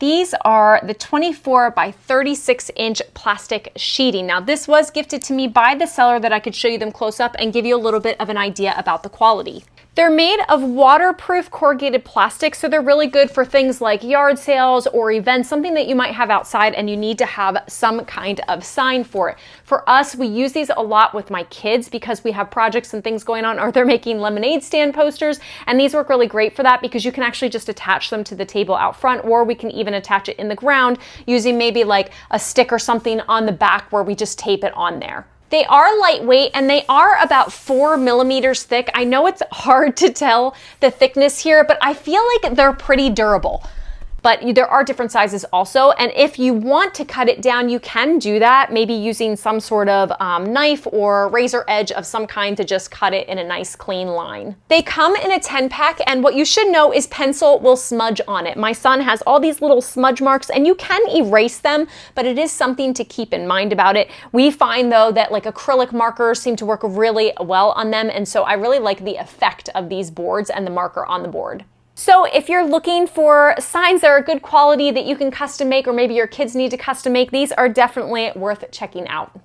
These are the 24 by 36 inch plastic sheeting. Now this was gifted to me by the seller that I could show you them close up and give you a little bit of an idea about the quality. They're made of waterproof corrugated plastic, so they're really good for things like yard sales or events, something that you might have outside and you need to have some kind of sign for it. For us, we use these a lot with my kids because we have projects and things going on, or they're making lemonade stand posters, and these work really great for that because you can actually just attach them to the table out front, or we can even attach it in the ground using maybe like a stick or something on the back where we just tape it on there. They are lightweight and they are about 4 millimeters thick. I know it's hard to tell the thickness here, but I feel like they're pretty durable. But there are different sizes also, and if you want to cut it down, you can do that, maybe using some sort of knife or razor edge of some kind to just cut it in a nice clean line. They come in a 10-pack, and what you should know is pencil will smudge on it. My son has all these little smudge marks, and you can erase them, but it is something to keep in mind about it. We find though that like acrylic markers seem to work really well on them, and so I really like the effect of these boards and the marker on the board. So if you're looking for signs that are good quality that you can custom make, or maybe your kids need to custom make, these are definitely worth checking out.